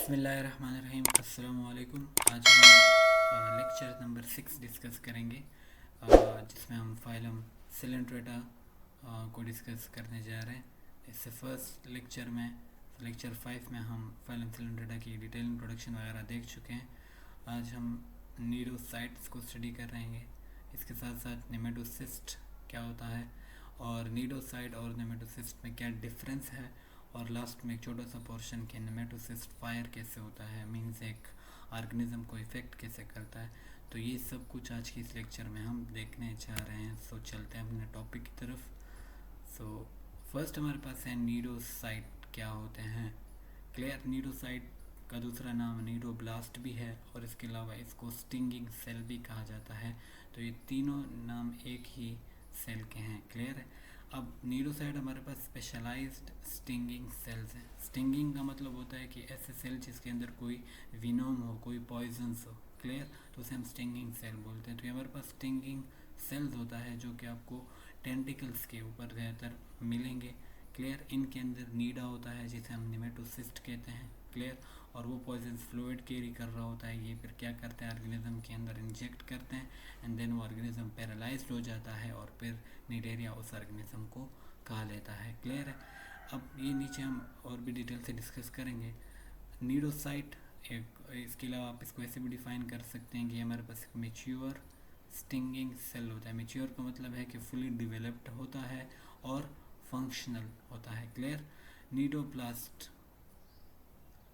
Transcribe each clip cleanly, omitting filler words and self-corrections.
बिस्मिल्लाहिर्रहमानिर्रहीम। अस्सलाम वालेकुम। आज हम लेक्चर नंबर 6 डिस्कस करेंगे, जिसमें हम फाइलम सिलेंट्रेटा को डिस्कस करने जा रहे हैं। इससे फर्स्ट लेक्चर में लेक्चर 5 में हम फाइलम सिलेंट्रेटा की डिटेल इंट्रोडक्शन वगैरह देख चुके हैं। आज हम नीडोसाइट्स को स्टडी कर रहे हैं। इसके साथ साथ नेमेटोसिस्ट क्या होता है और नीडोसाइट और नेमेटोसिस्ट में क्या डिफरेंस है, और लास्ट में एक छोटा सा पोर्शन के नेमेटोसिस्ट फायर कैसे होता है, मीन्स एक ऑर्गेनिज्म को इफेक्ट कैसे करता है। तो ये सब कुछ आज की इस लेक्चर में हम देखने जा रहे हैं। सो चलते हैं अपने टॉपिक की तरफ। सो फर्स्ट हमारे पास है नीडोसाइट क्या होते हैं। क्लियर, नीडोसाइट का दूसरा नाम नीडोब्लास्ट भी है और इसके अलावा इसको स्टिंगिंग सेल भी कहा जाता है। तो ये तीनों नाम एक ही सेल के हैं। क्लियर है। अब नीडोसाइट हमारे पास स्पेशलाइज्ड स्टिंगिंग सेल्स हैं। स्टिंगिंग का मतलब होता है कि ऐसे सेल जिसके अंदर कोई विनोम हो, कोई पॉइजन्स हो। क्लियर, तो उसे हम स्टिंगिंग सेल बोलते हैं। तो ये हमारे पास स्टिंगिंग सेल्स होता है जो कि आपको टेंटिकल्स के ऊपर ज़्यादातर मिलेंगे। क्लियर, इनके अंदर नीडा होता है जिसे हम नेमेटोसिस्ट कहते हैं। क्लियर, और वो पॉइजन फ्लूइड कैरी कर रहा होता है। ये फिर क्या करते हैं, ऑर्गेनिज्म के अंदर इंजेक्ट करते हैं एंड देन वो ऑर्गेनिज्म पैरालाइज्ड हो जाता है और फिर नीडेरिया उस ऑर्गेनिज्म को खा लेता है। क्लियर है। अब ये नीचे हम और भी डिटेल से डिस्कस करेंगे। नीडोसाइट एक, इसके अलावा आप इसको ऐसे भी डिफाइन कर सकते हैं कि हमारे पास एक मेच्योर स्टिंगिंग सेल होता है। मेच्योर का मतलब है कि फुली डिवेलप्ड होता है और फंक्शनल होता है। क्लियर, नीडोप्लास्ट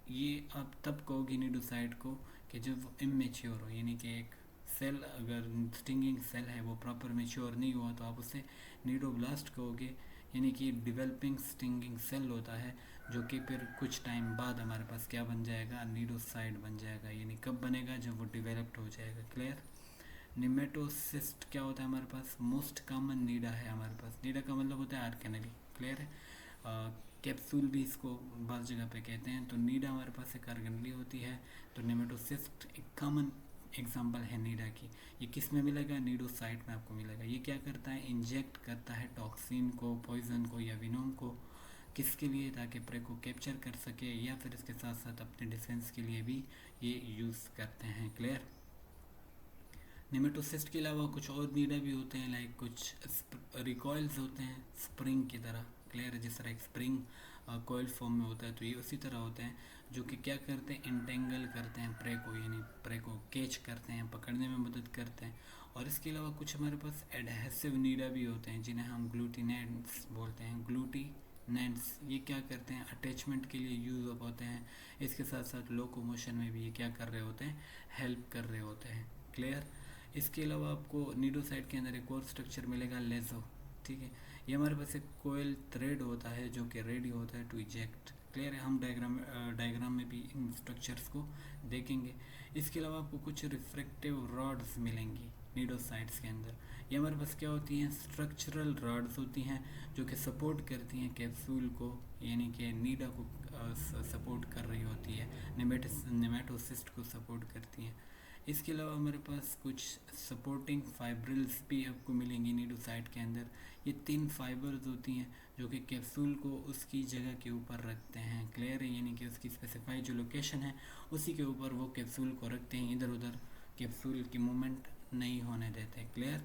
ये आप तब कहोगे नीडोसाइट को कि जब वो इमेच्योर हो, यानी कि एक सेल अगर स्टिंगिंग सेल है वो प्रॉपर मेच्योर नहीं हुआ तो आप उसे नीडोब्लास्ट कहोगे। यानी कि डेवलपिंग स्टिंगिंग सेल होता है जो कि फिर कुछ टाइम बाद हमारे पास क्या बन जाएगा, नीडोसाइट बन जाएगा। यानी कब बनेगा, जब वो डेवलप्ड हो जाएगा। क्लियर, निमेटोसिस्ट क्या होता है हमारे पास, मोस्ट कॉमन नीडा है हमारे पास। नीडा का मतलब होता है आर्केनली। क्लियर है। कैप्सूल भी इसको बाज़ जगह पे कहते हैं। तो नीडा हमारे पास एक आर्गेनली होती है। तो नेमेटोसिस्ट एक कॉमन एग्जांपल है नीडा की। ये किस में मिलेगा, नीडोसाइट में आपको मिलेगा। ये क्या करता है, इंजेक्ट करता है टॉक्सिन को, पॉइजन को या विनोम को। किसके लिए, ताकि प्रे को कैप्चर कर सके, या फिर इसके साथ साथ अपने डिफेंस के लिए भी ये यूज़ करते हैं। क्लियर, नेमेटोसिस्ट के अलावा कुछ और नीडा भी होते हैं, लाइक कुछ रिकॉइल्स होते हैं स्प्रिंग की तरह। क्लियर है, जिस तरह एक स्प्रिंग कोयल फॉर्म में होता है, तो ये उसी तरह होते हैं जो कि क्या करते हैं, इंटेंगल करते हैं प्रे को, यानी प्रे को कैच करते हैं, पकड़ने में मदद करते हैं। और इसके अलावा कुछ हमारे पास एडहेसिव नीडा भी होते हैं जिन्हें हम ग्लूटिनेंट्स बोलते हैं। ग्लूटिनेंट्स ये क्या करते हैं, अटैचमेंट के लिए यूज़ होते हैं। इसके साथ साथ लोकोमोशन में भी ये क्या कर रहे होते हैं, हेल्प कर रहे होते हैं। क्लियर, इसके अलावा आपको नीडोसाइट के अंदर एक और स्ट्रक्चर मिलेगा, लेजो। ठीक है, ये हमारे पास एक कोयल थ्रेड होता है जो कि रेडी होता है टू इजेक्ट। क्लियर है, हम डायग्राम में भी इन स्ट्रक्चर्स को देखेंगे। इसके अलावा आपको कुछ रिफ्रैक्टिव रॉड्स मिलेंगी नीडोसाइट्स के अंदर। ये हमारे पास क्या होती हैं, स्ट्रक्चरल रॉड्स होती हैं जो कि सपोर्ट करती हैं कैप्सूल को, यानी कि नीडा को सपोर्ट कर रही होती है, नेमेटोसिस्ट को सपोर्ट करती हैं। इसके अलावा हमारे पास कुछ सपोर्टिंग फाइब्रिल्स भी आपको मिलेंगी नीडोसाइट के अंदर। ये 3 फाइबर्स होती हैं जो कि कैप्सूल को उसकी जगह के ऊपर रखते हैं। क्लियर है, यानी कि उसकी स्पेसिफाइड जो लोकेशन है उसी के ऊपर वो कैप्सूल को रखते हैं, इधर उधर कैप्सूल की मूवमेंट नहीं होने देते। क्लियर,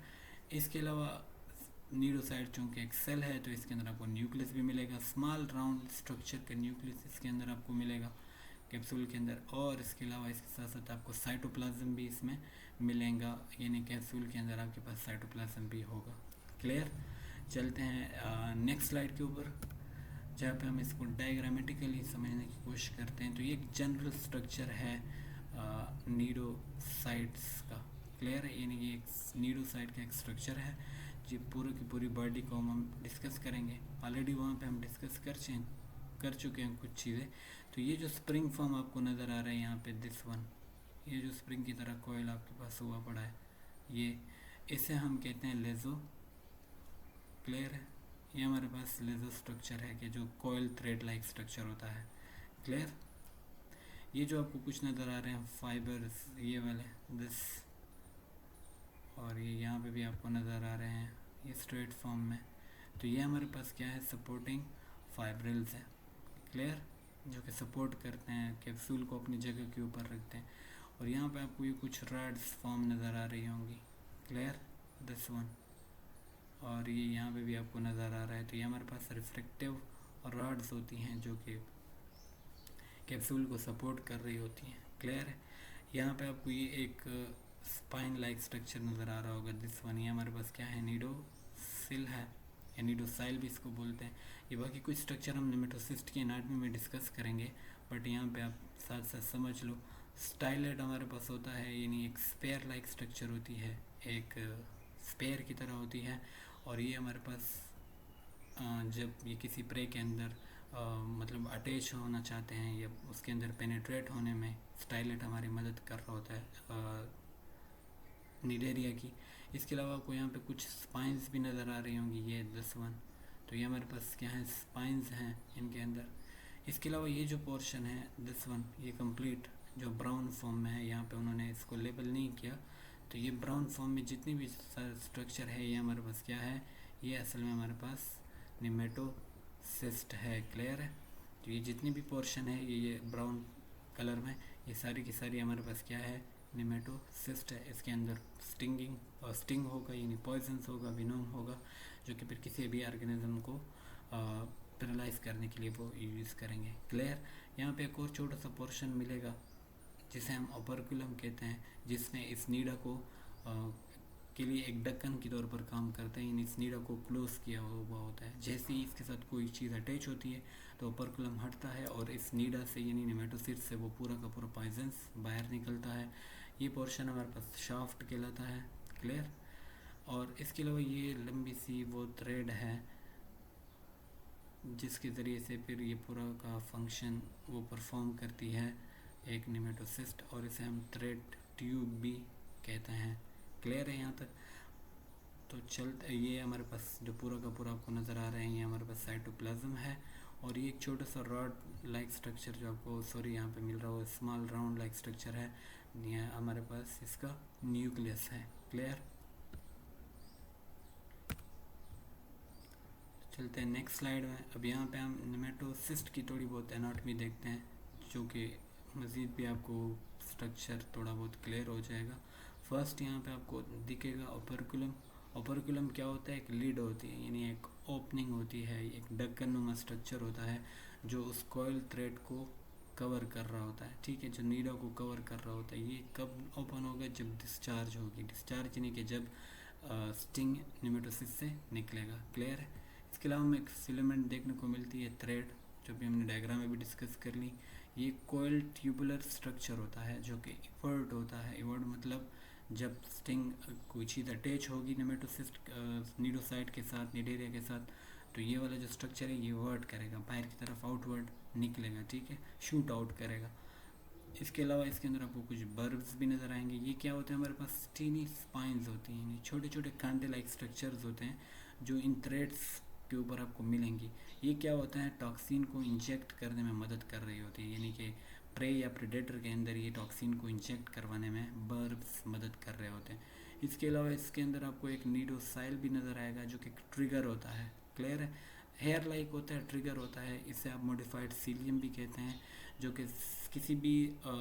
इसके अलावा नीडोसाइट चूँकि एक सेल है तो इसके अंदर आपको न्यूक्लियस भी मिलेगा, स्मॉल राउंड स्ट्रक्चर का न्यूक्लियस इसके अंदर आपको मिलेगा कैप्सूल के अंदर। और इसके अलावा इसके साथ साथ आपको साइटोप्लाज्म भी इसमें मिलेगा, यानी कैप्सूल के अंदर आपके पास साइटोप्लाज्म भी होगा। क्लियर, चलते हैं नेक्स्ट स्लाइड के ऊपर जहाँ पे हम इसको डायग्रामेटिकली समझने की कोशिश करते हैं। तो ये एक जनरल स्ट्रक्चर है नीडोसाइट्स का। क्लियर है, यानी कि एक नीडोसाइट का एक स्ट्रक्चर है जी। पूरी की पूरी बॉडी को हम डिस्कस करेंगे। ऑलरेडी वहाँ पे हम डिस्कस कर चुके हैं कुछ चीज़ें। तो ये जो स्प्रिंग फॉर्म आपको नज़र आ रहा है यहाँ पे, दिस वन, ये जो स्प्रिंग की तरह कोयल आपके पास हुआ पड़ा है, ये इसे हम कहते हैं लेजो। क्लियर है, ये हमारे पास लेजो स्ट्रक्चर है कि जो कोयल थ्रेड लाइक स्ट्रक्चर होता है। क्लियर, ये जो आपको कुछ नज़र आ रहे हैं फाइबर्स, ये वाले दिस, और ये यहाँ पे भी आपको नज़र आ रहे हैं ये स्ट्रेट फॉर्म में। तो ये हमारे पास क्या है, सपोर्टिंग फाइब्रिल्स है। क्लियर, जो कि सपोर्ट करते हैं, कैप्सूल को अपनी जगह के ऊपर रखते हैं। और यहाँ पे आपको ये कुछ रॉड्स फॉर्म नज़र आ रही होंगी, क्लियर, दिस वन। और ये यहाँ पे भी आपको नज़र आ रहा है। तो ये हमारे पास रिफ्लेक्टिव रॉड्स होती हैं जो कि कैप्सूल को सपोर्ट कर रही होती हैं, क्लियर है। यहाँ पे आपको ये एक स्पाइन लाइक स्ट्रक्चर नज़र आ रहा होगा, दिस वन। ये हमारे पास क्या है, नीडोसिल है, या नीडोसाइल भी इसको बोलते हैं। ये बाकी कुछ स्ट्रक्चर हम नेमेटोसिस्ट की एनाटॉमी में डिस्कस करेंगे, बट यहाँ पे आप साथ साथ समझ लो। स्टाइलेट हमारे पास होता है, यानी एक स्पेयर लाइक स्ट्रक्चर होती है, एक स्पेयर की तरह होती है। और ये हमारे पास जब ये किसी प्रे के अंदर मतलब अटैच होना चाहते हैं या उसके अंदर पेनिट्रेट होने में स्टाइलेट हमारी मदद कर रहा होता है निडेरिया की। इसके अलावा आपको यहाँ पे कुछ स्पाइंस भी नज़र आ रही होंगी, ये 10 तो ये हमारे पास क्या है, स्पाइंस हैं इनके अंदर। इसके अलावा ये जो पोर्शन है 10 ये कंप्लीट जो ब्राउन फॉर्म में है, यहाँ पे उन्होंने इसको लेबल नहीं किया। तो ये ब्राउन फॉर्म में जितनी भी स्ट्रक्चर है, ये हमारे पास क्या है, ये असल में हमारे पास नेमेटोसिस्ट है, क्लियर है। तो ये जितनी भी पोर्शन है ये ब्राउन कलर में, ये सारी की सारी हमारे पास क्या है, नेमेटोसिस्ट है। इसके अंदर स्टिंग होगा, यानी पॉइजन्स होगा, विनोम होगा, जो कि फिर किसी भी ऑर्गेनिज्म को पैरालाइज करने के लिए वो यूज़ करेंगे, क्लियर। यहाँ पे एक और छोटा सा पोर्शन मिलेगा जिसे हम ओपर्कुलम कहते हैं, जिसने इस नीडा को के लिए एक ढक्कन के तौर पर काम करता है, यानी इस नीडा को क्लोज किया हुआ होता है। जैसे ही इसके साथ कोई चीज़ अटैच होती है तो ओपर्कुलम हटता है और इस नीडा से, यानी नेमेटोसिस्ट से, वो पूरा का पूरा पॉइजन्स बाहर निकलता है। ये पोर्शन हमारे पास शाफ्ट कहलाता है, क्लियर। और इसके अलावा ये लंबी सी वो थ्रेड है जिसके ज़रिए से फिर ये पूरा का फंक्शन वो परफॉर्म करती है एक नेमेटोसिस्ट, और इसे हम थ्रेड ट्यूब भी कहते हैं, क्लियर है यहाँ तक। तो चलते, ये हमारे पास जो पूरा का पूरा आपको नज़र आ रहा है, ये हमारे पास साइटोप्लाज्म है। और ये एक छोटा सा रॉड लाइक स्ट्रक्चर जो आपको यहाँ पे मिल रहा हो, स्मॉल राउंड लाइक स्ट्रक्चर है, ये हमारे पास इसका न्यूक्लियस है, क्लियर। चलते हैं नेक्स्ट स्लाइड में। अब यहाँ पे हम नेमेटोसिस्ट की थोड़ी बहुत एनाटॉमी देखते हैं, जो कि मज़ीद भी आपको स्ट्रक्चर थोड़ा बहुत क्लियर हो जाएगा। फर्स्ट यहाँ पे आपको दिखेगा ओपर्कुलम। ओपर्कुलम क्या होता है, एक लीड होती है, यानी एक ओपनिंग होती है, एक ढक्कन नुमा स्ट्रक्चर होता है जो उस कॉइल थ्रेड को कवर कर रहा होता है, ठीक है, जो नीडा को कवर कर रहा होता है। ये कब ओपन होगा, जब डिस्चार्ज होगी, डिस्चार्ज यानी कि जब स्टिंग नेमेटोसिस से निकलेगा, क्लियर है। इसके अलावा हमें एक फिलामेंट देखने को मिलती है, थ्रेड, जो भी हमने डायग्राम में भी डिस्कस कर ली। ये कोयल ट्यूबुलर स्ट्रक्चर होता है जो कि इवर्ट होता है। इवर्ट मतलब जब स्टिंग कोई चीज़ अटैच होगी नेमेटोसिस्ट नीडोसाइट के साथ, निडेरिया के साथ, तो ये वाला जो स्ट्रक्चर है ये वर्ट करेगा, बाहर की तरफ आउटवर्ड निकलेगा, ठीक है, शूट आउट करेगा। इसके अलावा इसके अंदर आपको कुछ बर्ब्स भी नज़र आएंगे। ये क्या होते हैं, हमारे पास स्टीनी स्पाइंस होती हैं, छोटे छोटे कांटे लाइक स्ट्रक्चर्स होते हैं जो इन थ्रेड्स के ऊपर आपको मिलेंगी। ये क्या होता है, टॉक्सिन को इंजेक्ट करने में मदद कर रही होती है, यानी कि प्रे या प्रेडेटर के अंदर ये टॉक्सिन को इंजेक्ट करवाने में बर्ब्स मदद कर रहे होते हैं। इसके अलावा इसके अंदर आपको एक नीडोसाइल भी नज़र आएगा जो कि ट्रिगर होता है, क्लियर है, हेयर लाइक होता है, ट्रिगर होता है। इसे आप मॉडिफाइड सीलियम भी कहते हैं, जो कि किसी भी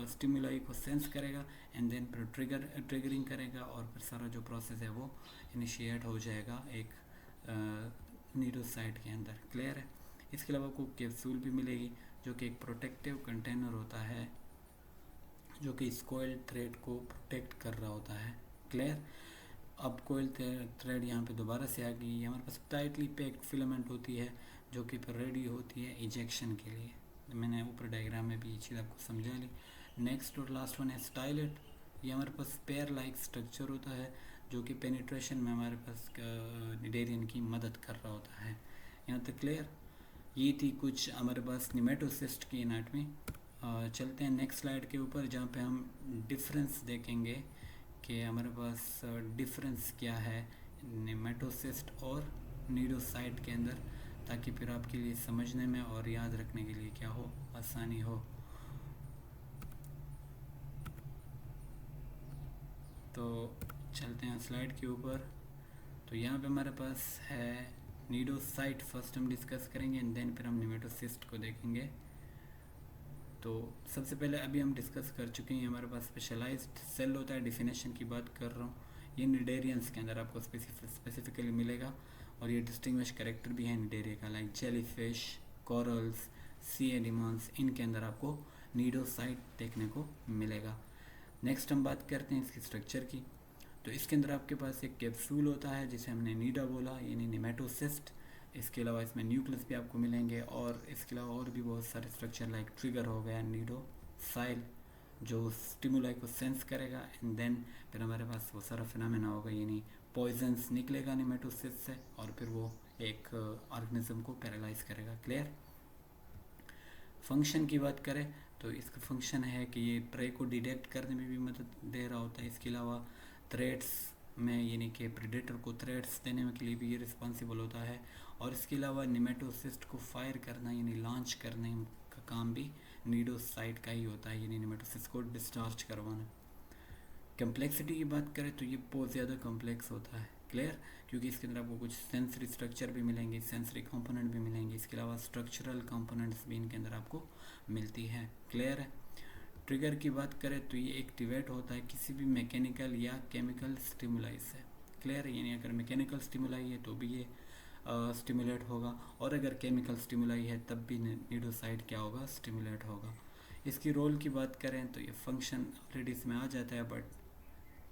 स्टिमुलाई को सेंस करेगा एंड देन फिर ट्रिगरिंग करेगा और फिर सारा जो प्रोसेस है वो इनिशिएट हो जाएगा एक नीडोसाइट के अंदर, क्लियर है। इसके अलावा आपको कैप्सूल भी मिलेगी जो कि एक प्रोटेक्टिव कंटेनर होता है जो कि इस कोयल थ्रेड को प्रोटेक्ट कर रहा होता है, क्लियर। अब कोयल थ्रेड यहाँ पे दोबारा से आ गई, हमारे पास टाइटली पैक्ड फिलामेंट होती है जो कि फिर रेडी होती है इजेक्शन के लिए। मैंने ऊपर डायग्राम में भी ये चीज़ आपको समझा ली। नेक्स्ट और लास्ट वन है स्टाइलेट। ये हमारे पास स्पेयर लाइक स्ट्रक्चर होता है जो कि पेनिट्रेशन में हमारे पास निडेरियन की मदद कर रहा होता है। यहाँ तक क्लियर। ये थी कुछ हमारे पास नेमेटोसिस्ट की एनाटॉमी। चलते हैं नेक्स्ट स्लाइड के ऊपर जहाँ पे हम डिफरेंस देखेंगे कि हमारे पास डिफरेंस क्या है नेमेटोसिस्ट और नीडोसाइट के अंदर, ताकि फिर आपके लिए समझने में और याद रखने के लिए क्या हो, आसानी हो। तो चलते हैं स्लाइड के ऊपर। तो यहाँ पे हमारे पास है नीडोसाइट, फर्स्ट हम डिस्कस करेंगे एंड देन फिर हम नेमेटोसिस्ट को देखेंगे। तो सबसे पहले अभी हम डिस्कस कर चुके हैं, हमारे पास स्पेशलाइज्ड सेल होता है, डिफिनेशन की बात कर रहा हूँ। ये निडेरियंस के अंदर आपको स्पेसिफिकली मिलेगा, और ये डिस्टिंग्विश कैरेक्टर भी है निडेरिया का, लाइक जेलीफिश, कोरल्स, सी एनिमल्स, इनके अंदर आपको नीडोसाइट देखने को मिलेगा। नेक्स्ट हम बात करते हैं इसकी स्ट्रक्चर की। तो इसके अंदर आपके पास एक कैप्सूल होता है जिसे हमने नीडा बोला, यानी निमेटोसिस्ट। इसके अलावा इसमें न्यूक्लियस भी आपको मिलेंगे, और इसके अलावा और भी बहुत सारे स्ट्रक्चर लाइक ट्रिगर हो गया, नीडोसाइल जो स्टिमुलाई को सेंस करेगा, एंड देन फिर हमारे पास वो सारा फिनोमेना होगा, यानी पॉइजन्स निकलेगा निमेटोसिस्ट से, और फिर वो एक ऑर्गेनिज्म को पैरालाइज करेगा। क्लियर। फंक्शन की बात करें तो इसका फंक्शन है कि ये प्रे को डिटेक्ट करने में भी मदद दे रहा होता है। इसके अलावा थ्रेट्स में, यानी कि प्रेडेटर को थ्रेट्स देने के लिए भी ये रिस्पॉन्सिबल होता है, और इसके अलावा निमेटोसिस्ट को फायर करना यानी लॉन्च करने का काम भी नीडोसाइट का ही होता है, यानी निमेटोसिस्ट को डिस्चार्ज करवाना। कम्प्लेक्सिटी की बात करें तो ये बहुत ज़्यादा कम्प्लेक्स होता है। क्लियर। क्योंकि इसके अंदर आपको कुछ सेंसरी स्ट्रक्चर भी मिलेंगे, सेंसरी कंपोनेंट भी मिलेंगे, इसके अलावा स्ट्रक्चरल कंपोनेंट्स भी इनके अंदर आपको मिलती है। क्लियर है। ट्रिगर की बात करें तो ये एक्टिवेट होता है किसी भी मैकेनिकल या केमिकल स्टिमुलाई से। क्लियर है। यानी अगर मैकेनिकल स्टिमुलाई है तो भी ये स्टिमुलेट होगा, और अगर केमिकल स्टिमुलाई है तब भी नीडोसाइट क्या होगा, स्टिमुलेट होगा। इसकी रोल की बात करें तो ये फंक्शन ऑलरेडी इसमें आ जाता है, बट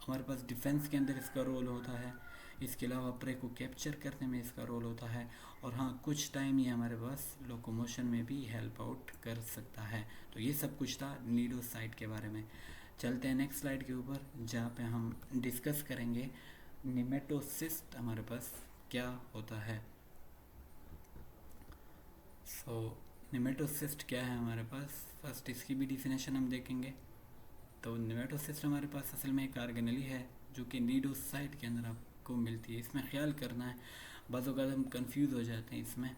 हमारे पास डिफेंस के अंदर इसका रोल होता है। इसके अलावा प्रे को कैप्चर करने में इसका रोल होता है, और हाँ कुछ टाइम ये हमारे पास लोकोमोशन में भी हेल्प आउट कर सकता है। तो ये सब कुछ था नीडोसाइट के बारे में। चलते हैं नेक्स्ट स्लाइड के ऊपर, जहाँ पे हम डिस्कस करेंगे निमेटोसिस्ट हमारे पास क्या होता है। सो निमेटोसिस्ट क्या है हमारे पास, फर्स्ट इसकी भी डिफिनेशन हम देखेंगे। तो निमेटोसिस्ट हमारे पास असल में एक ऑर्गेनेली है जो कि नीडोसाइट के अंदर आपको मिलती है। इसमें ख्याल करना है, बाज़ औक़ात हम कंफ्यूज हो जाते हैं इसमें।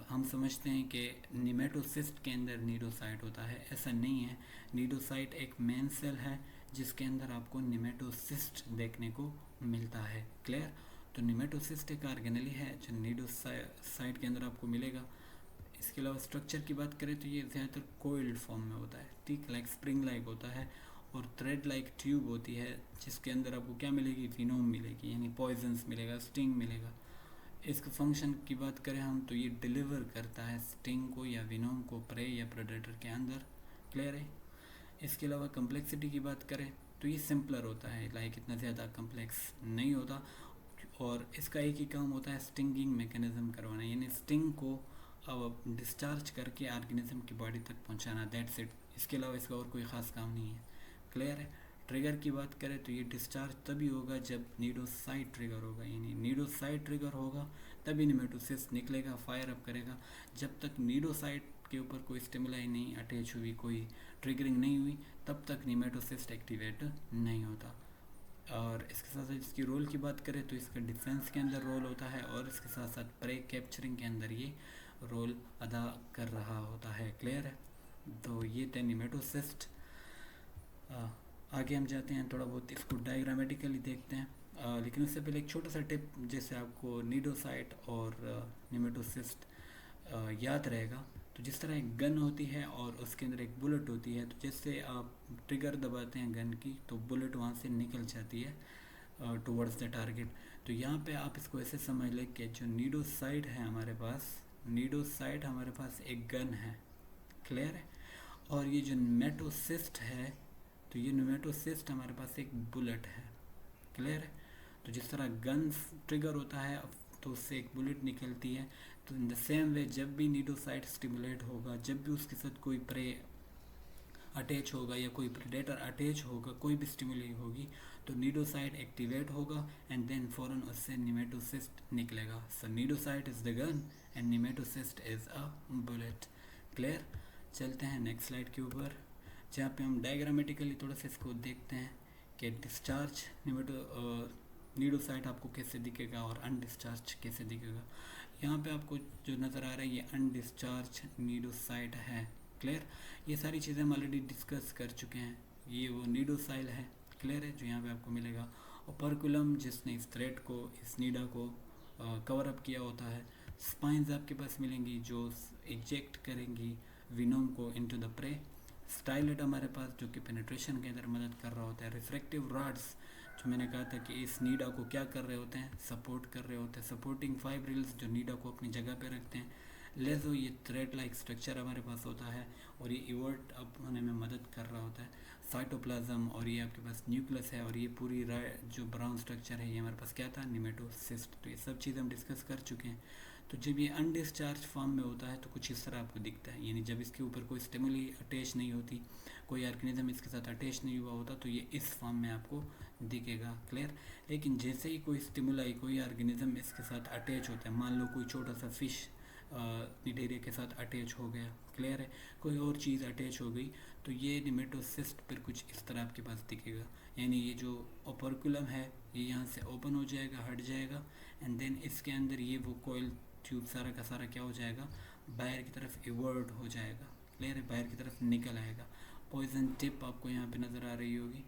हम समझते हैं कि निमेटोसिस्ट के अंदर नीडोसाइट होता है, ऐसा नहीं है। नीडोसाइट एक मेन सेल है जिसके अंदर आपको निमेटोसिस्ट देखने को मिलता है। क्लियर। तो निमेटोसिस्ट एक ऑर्गेनेली है जो नीडोसाइट के अंदर आपको मिलेगा। इसके अलावा स्ट्रक्चर की बात करें तो ये ज़्यादातर कोइल्ड फॉर्म में होता है, ठीक लाइक स्प्रिंग लाइक होता है, और थ्रेड लाइक ट्यूब होती है जिसके अंदर आपको क्या मिलेगी, विनोम मिलेगी, यानी पॉइजन्स मिलेगा, स्टिंग मिलेगा। इसके फंक्शन की बात करें हम तो ये डिलीवर करता है स्टिंग को या विनोम को प्रे या प्रेडेटर के अंदर। क्लियर है। इसके अलावा कम्प्लेक्सिटी की बात करें तो ये सिंपलर होता है, लाइक इतना ज़्यादा कम्प्लेक्स नहीं होता, और इसका एक ही काम होता है स्टिंगिंग मैकेनिज्म करवाना, यानी स्टिंग को अब डिस्चार्ज करके ऑर्गेनिज्म की बॉडी तक पहुंचाना, दैट्स इट। इसके अलावा इसका और कोई ख़ास काम नहीं है। क्लियर है। ट्रिगर की बात करें तो ये डिस्चार्ज तभी होगा जब नीडोसाइट ट्रिगर होगा, यानी नीडोसाइट ट्रिगर होगा तभी निमेटोसिस्ट निकलेगा, फायर अप करेगा। जब तक नीडोसाइट के ऊपर कोई स्टिमुलाई नहीं अटैच हुई, कोई ट्रिगरिंग नहीं हुई, तब तक निमेटोसिस्ट एक्टिवेट नहीं होता। और इसके साथ साथ इसकी रोल की बात करें तो इसका डिफेंस के अंदर रोल होता है, और इसके साथ साथ प्रे कैप्चरिंग के अंदर ये रोल अदा कर रहा होता है। क्लियर है। तो ये थे निमेटोसिस्ट। आगे हम जाते हैं, थोड़ा बहुत इसको डायग्रामेटिकली देखते हैं, लेकिन उससे पहले एक छोटा सा टिप, जैसे आपको नीडोसाइट और निमेटोसिस्ट याद रहेगा। तो जिस तरह एक गन होती है और उसके अंदर एक बुलेट होती है, तो जैसे आप ट्रिगर दबाते हैं गन की तो बुलेट वहाँ से निकल जाती है टुवर्ड्स द टारगेट। तो यहाँ पे आप इसको ऐसे समझ लें कि जो नीडोसाइट है हमारे पास, नीडोसाइट हमारे पास एक गन है। क्लियर है। और ये जो निमेटोसिस्ट है, तो ये निमेटोसिस्ट हमारे पास एक बुलेट है। क्लियर है। तो जिस तरह गन ट्रिगर होता है तो उससे एक बुलेट निकलती है, तो इन द सेम वे जब भी नीडोसाइट स्टिमुलेट होगा, जब भी उसके साथ कोई प्रे अटैच होगा या कोई प्रेडेटर अटैच होगा, कोई भी स्टिमुली होगी, तो नीडोसाइट एक्टिवेट होगा, एंड देन फौरन उससे निमेटोसिस्ट निकलेगा। So cnidocyte is the gun and nematocyst is a bullet. Clear. चलते हैं नेक्स्ट स्लाइड के ऊपर, जहाँ पे हम डायग्रामेटिकली थोड़ा सा इसको देखते हैं कि डिस्चार्ज नीडोसाइट आपको कैसे दिखेगा और अनडिस्चार्ज कैसे दिखेगा। यहाँ पे आपको जो नज़र आ रहा है ये अनडिस्चार्ज नीडोसाइट है। क्लियर। ये सारी चीज़ें हम ऑलरेडी डिस्कस कर चुके हैं। ये वो नीडोसाइल है। क्लियर है, जो यहाँ पे आपको मिलेगा। ओपर्कुलम जिसने इस थ्रेड को, इस नीडा को कवर अप किया होता है। स्पाइंस आपके पास मिलेंगी जो इजेक्ट करेंगी विनोम को इनटू द प्रे। स्टाइलेट हमारे पास जो कि पेनिट्रेशन के अंदर मदद कर रहा होता है। रिफ्रैक्टिव रॉड्स जो मैंने कहा था कि इस नीडा को क्या कर रहे होते हैं, सपोर्ट कर रहे होते हैं। सपोर्टिंग फाइब्रिल्स जो नीडा को अपनी जगह पे रखते हैं। लेजो ये थ्रेड लाइक स्ट्रक्चर हमारे पास होता है और ये इवर्ट अप होने में मदद कर रहा होता है। साइटोप्लाज्म और ये आपके पास न्यूक्लियस है और ये पूरी जो ब्राउन स्ट्रक्चर है ये हमारे पास क्या था, निमेटोसिस्ट। तो ये सब चीज़ हम डिस्कस कर चुके हैं। तो जब ये अनडिस्चार्ज फॉर्म में होता है तो कुछ इस तरह आपको दिखता है, यानी जब इसके ऊपर कोई स्टिमुली अटैच नहीं होती, कोई ऑर्गेनिज्म इसके साथ अटैच नहीं हुआ होता, तो ये इस फॉर्म में आपको दिखेगा। क्लियर। लेकिन जैसे ही कोई स्टिमुलाई, कोई ऑर्गेनिज्म इसके साथ अटैच होता है, मान लो कोई छोटा सा फिश निडेरिया के साथ अटैच हो गया, क्लियर है, कोई और चीज़ अटैच हो गई, तो ये निमेटोसिस्ट फिर कुछ इस तरह आपके पास दिखेगा। यानी ये जो ओपर्कुलम है ये यहाँ से ओपन हो जाएगा, हट जाएगा, एंड देन इसके अंदर ये वो कोयल ट्यूब सारा का सारा क्या हो जाएगा, बाहर की तरफ इवर्ट हो जाएगा। क्लियर है, बाहर की तरफ निकल आएगा। पॉइजन टिप आपको यहाँ पे नज़र आ रही होगी,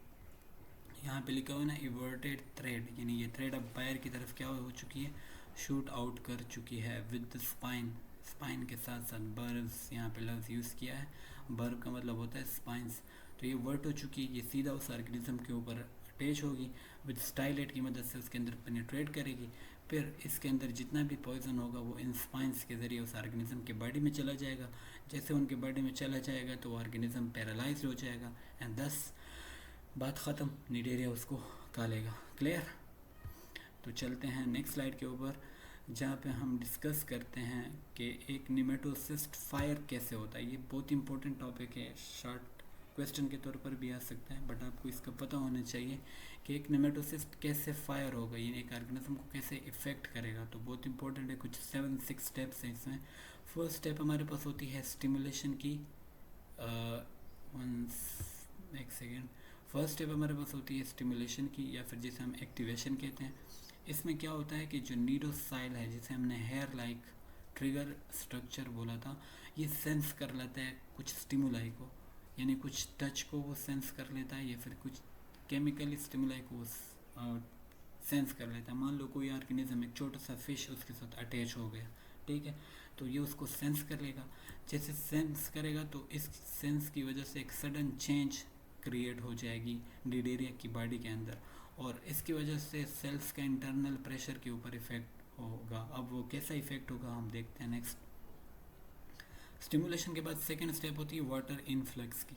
यहाँ पे लिखा हुआ है ना इवर्टेड थ्रेड, यानी ये थ्रेड अब बाहर की तरफ क्या हो चुकी है, शूट आउट कर चुकी है विद स्पाइन। स्पाइन के साथ साथ बर्व्स यहाँ पे लफ्ज़ यूज़ किया है, बर्व का मतलब होता है स्पाइंस। तो ये वर्ट हो चुकी है, ये सीधा उस ऑर्गेनिज्म के ऊपर अटैच होगी, विद स्टाइलेट की मदद से उसके अंदर पेनिट्रेट करेगी। फिर इसके अंदर जितना भी पॉइजन होगा वो इन स्पाइंस के ज़रिए उस ऑर्गेनिज्म के बॉडी में चला जाएगा। जैसे उनके बॉडी में चला जाएगा तो वो ऑर्गेनिज्म पैरालाइज हो जाएगा एंड दस बात ख़त्म, निडेरिया उसको खा लेगा। क्लियर। तो चलते हैं नेक्स्ट स्लाइड के ऊपर, जहाँ पे हम डिस्कस करते हैं कि एक निमेटोसिस्ट फायर कैसे होता है। ये बहुत इंपॉर्टेंट टॉपिक है, शॉर्ट क्वेश्चन के तौर पर भी आ सकता है, बट आपको इसका पता होना चाहिए कि एक निमेटोसिस्ट कैसे फायर होगा, यानी एक ऑर्गेनिज्म को कैसे इफेक्ट करेगा। तो बहुत इंपॉर्टेंट है, कुछ 7-6 स्टेप्स हैं इसमें। फर्स्ट स्टेप हमारे पास होती है स्टिमुलेशन की, एक सेकेंड। फर्स्ट स्टेप हमारे पास होती है स्टिमुलेशन की, या फिर जिसे हम एक्टिवेशन कहते हैं। इसमें क्या होता है कि जो नीडोसाइल है, जिसे हमने हेयर लाइक ट्रिगर स्ट्रक्चर बोला था, ये सेंस कर लेता है कुछ स्टिमुलाई को, यानी कुछ टच को वो सेंस कर लेता है, या फिर कुछ केमिकली स्टिमुलाई को सेंस कर लेता है। मान लो कोई ऑर्गेनिज्म, एक छोटा सा फिश उसके साथ अटैच हो गया, ठीक है, तो ये उसको सेंस कर लेगा। जैसे सेंस करेगा तो इस सेंस की वजह से एक सडन चेंज क्रिएट हो जाएगी निडेरिया की बॉडी के अंदर, और इसकी वजह से सेल्स का इंटरनल प्रेशर के ऊपर इफेक्ट होगा। अब वो कैसा इफेक्ट होगा हम देखते हैं नेक्स्ट। स्टिमुलेशन के बाद सेकेंड स्टेप होती है वाटर इनफ्लक्स की।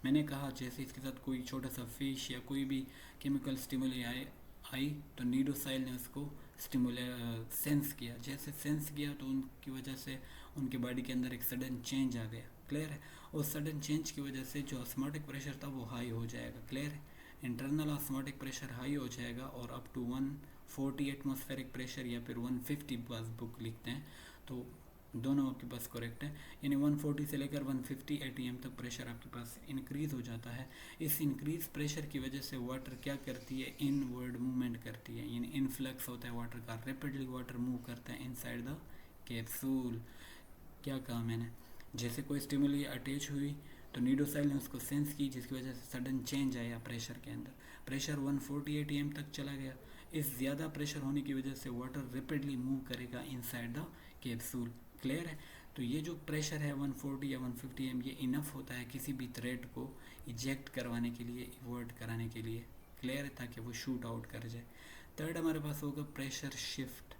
मैंने कहा जैसे इसके साथ कोई छोटा सा फिश या कोई भी केमिकल स्टिमुली आई तो नीडोसाइल ने उसको सेंस किया। जैसे सेंस किया तो उनकी वजह से उनके बॉडी के अंदर एक सडन चेंज आ गया। क्लियर है। उस सडन चेंज की वजह से जो ऑस्मोटिक प्रेशर था वो हाई हो जाएगा। क्लियर है। इंटरनल ऑस्मोटिक प्रेशर हाई हो जाएगा और अप टू 140 एटमॉस्फेरिक प्रेशर या फिर 150 पास बुक लिखते हैं, तो दोनों आपके पास करेक्ट है। यानी 140 से लेकर 150 एटीएम तक प्रेशर आपके पास इंक्रीज़ हो जाता है। इस इंक्रीज प्रेशर की वजह से वाटर क्या करती है, इनवर्ड मूवमेंट करती है, यानी इनफ्लक्स होता है वाटर का, रैपिडली वाटर मूव करता है इनसाइड द कैप्सूल। क्या कहा मैंने, जैसे कोई स्टिमुली अटैच हुई तो नीडोसाइल ने उसको सेंस की, जिसकी वजह से सडन चेंज आया प्रेशर के अंदर। प्रेशर 140 एटीएम तक चला गया। इस ज़्यादा प्रेशर होने की वजह से वाटर रैपिडली मूव करेगा इनसाइड द कैप्सूल। क्लियर है। तो ये जो प्रेशर है 140 या 150 एम, ये इनफ होता है किसी भी थ्रेड को इजेक्ट करवाने के लिए, इवर्ट कराने के लिए। क्लियर है, ताकि वो शूट आउट कर जाए। थर्ड हमारे पास होगा प्रेशर शिफ्ट।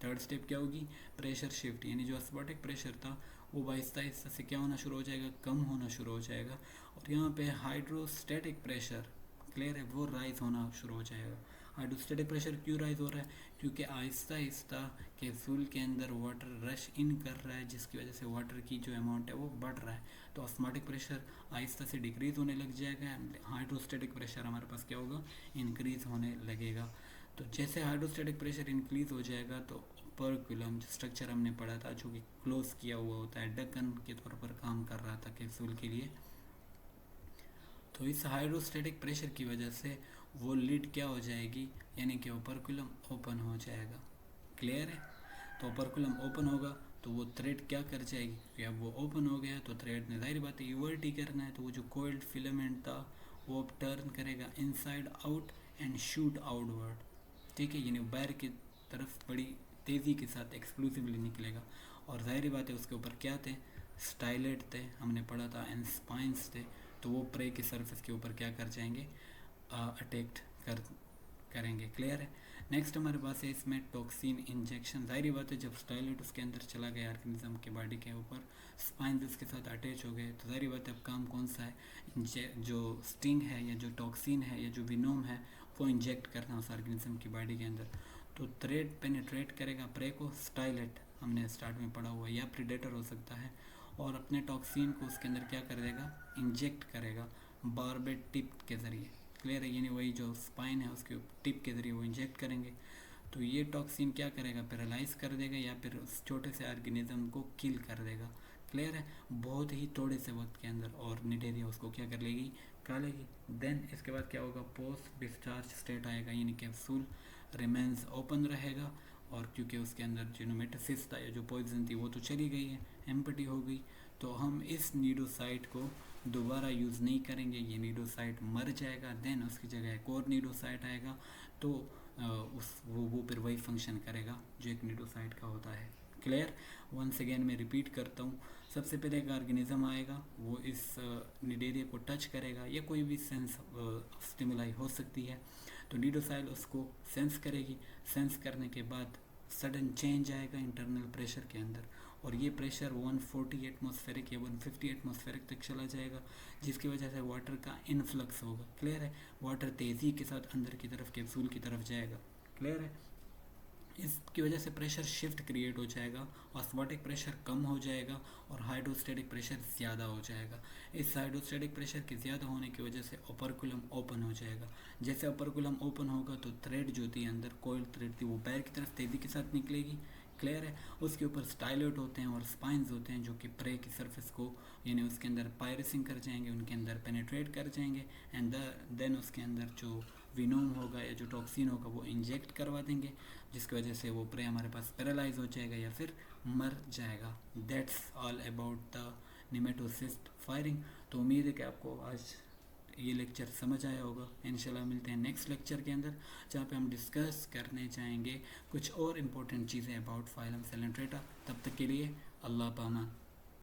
थर्ड स्टेप क्या होगी, प्रेशर शिफ्ट, यानी जो ऑस्मोटिक प्रेशर था वो आहिस्ता आहिस्ता से क्या होना शुरू हो जाएगा, कम होना शुरू हो जाएगा। और यहाँ पे हाइड्रोस्टैटिक प्रेशर, क्लियर है, वो राइज होना शुरू हो जाएगा। हाइड्रोस्टैटिक प्रेशर क्यों राइज हो रहा है, क्योंकि आहिस्ता आहिस्ता कैप्सूल के अंदर वाटर रश इन कर रहा है, जिसकी वजह से वाटर की जो अमाउंट है वो बढ़ रहा है। तो ऑस्मोटिक प्रेशर आहिस्ता से डिक्रीज होने लग जाएगा। हाइड्रोस्टैटिक प्रेशर हमारे पास क्या होगा, इंक्रीज होने लगेगा। तो जैसे हाइड्रोस्टैटिक प्रेशर इंक्रीज हो जाएगा तो ओपर्कुलम स्ट्रक्चर हमने पढ़ा था, जो कि क्लोज किया हुआ होता है, ढक्कन के तौर पर काम कर रहा था कैप्सूल के लिए। तो इस हाइड्रोस्टैटिक प्रेशर की वजह से वो लिड क्या हो जाएगी, यानी कि ओपर्कुलम ओपन हो जाएगा। क्लियर है। तो ओपर्कुलम ओपन होगा तो वो थ्रेड क्या कर जाएगी, कि अब वो ओपन हो गया तो थ्रेड ने जाहिर बात है इवर्ट ही करना है, तो वो जो कोइल्ड फिलामेंट था वो अब टर्न करेगा inside out and shoot outward. ठीक है, यानी बाहर की तरफ बड़ी तेज़ी के साथ एक्सक्लूसिवली निकलेगा। और जाहिर बात है उसके ऊपर क्या थे, स्टाइलेट थे, हमने पढ़ा था, एंड स्पाइंस थे। तो वो प्रे की सरफेस के ऊपर क्या कर जाएंगे, अटैक्ट करेंगे। क्लियर है। नेक्स्ट हमारे पास है इसमें टॉक्सिन इंजेक्शन। जाहिर बात है जब स्टाइलेट उसके अंदर चला गया ऑर्गेनिज्म के बॉडी के ऊपर, स्पाइंस उसके साथ अटैच हो गए, तो जाहिर बात है अब काम कौन सा है, जो स्टिंग है या जो टॉक्सिन है या जो विनोम है वो इंजेक्ट करना उस ऑर्गेनिज्म की बॉडी के अंदर। तो थ्रेड पेनिट्रेट करेगा प्रे को, स्टाइलेट हमने स्टार्ट में पढ़ा हुआ, या प्रीडेटर हो सकता है, और अपने टॉक्सिन को उसके अंदर क्या कर देगा, इंजेक्ट करेगा बार्बेट टिप के ज़रिए। क्लियर है, यानी वही जो स्पाइन है उसके टिप के ज़रिए वो इंजेक्ट करेंगे। तो ये टॉक्सिन क्या करेगा, पैरालाइज कर देगा या फिर उस छोटे से ऑर्गेनिज्म को किल कर देगा। क्लियर है, बहुत ही थोड़े से वक्त के अंदर, और निडेरिया उसको क्या कर लेगी, खा लेगी। देन इसके बाद क्या होगा, पोस्ट डिस्चार्ज स्टेट आएगा, यानी कैप्सूल रिमेन्स ओपन रहेगा, और क्योंकि उसके अंदर जो मेटासिस था या जो पॉइजन थी वो तो चली गई है, एम्प्टी हो गई, तो हम इस नीडोसाइट को दोबारा यूज़ नहीं करेंगे, ये नीडोसाइट मर जाएगा। देन उसकी जगह एक और नीडोसाइट आएगा, तो वो फिर वही फंक्शन करेगा जो एक नीडोसाइट का होता है। क्लियर। वंस अगेन मैं रिपीट करता हूँ, सबसे पहले एक ऑर्गेनिज्म आएगा, वो इस निडेरिया को टच करेगा, या कोई भी सेंस स्टिमुलाई हो सकती है, तो नीडोसाइल उसको सेंस करेगी। सेंस करने के बाद सडन चेंज आएगा इंटरनल प्रेशर के अंदर, और ये प्रेशर 140 एटमॉस्फेरिक या 150 एटमॉस्फेरिक तक चला जाएगा, जिसकी वजह से वाटर का इनफ्लक्स होगा। क्लियर है, वाटर तेज़ी के साथ अंदर की तरफ कैप्सूल की तरफ जाएगा। क्लियर है, इसकी वजह से प्रेशर शिफ्ट क्रिएट हो जाएगा, ऑस्मोटिक प्रेशर कम हो जाएगा और हाइड्रोस्टेटिक प्रेशर ज़्यादा हो जाएगा। इस हाइड्रोस्टेटिक प्रेशर के ज़्यादा होने की वजह से ओपरकुलम ओपन हो जाएगा। जैसे ओपरकुलम ओपन होगा तो थ्रेड जो थी अंदर, कोयल थ्रेड थी, वो पैर की तरफ तेज़ी के साथ निकलेगी। क्लियर है, उसके ऊपर स्टाइलेट होते हैं और स्पाइंस होते हैं जो कि प्रे की सरफेस को, यानी उसके अंदर पायरेसिंग कर जाएंगे, उनके अंदर पेनिट्रेट कर जाएंगे, एंड देन उसके अंदर जो विनोम होगा या जो टॉक्सिन होगा वो इंजेक्ट करवा देंगे, जिसकी वजह से वो प्रे हमारे पास पैरालाइज हो जाएगा या फिर मर जाएगा। That's all about the nematocyst firing. तो उम्मीद है कि आपको आज ये लेक्चर समझ आया होगा। इंशाल्लाह मिलते हैं नेक्स्ट लेक्चर के अंदर, जहाँ पे हम डिस्कस करने जाएंगे कुछ और इम्पोर्टेंट चीज़ें अबाउट फाइलम सेलेंट्रेटा। तब तक के लिए अल्लाह पामा।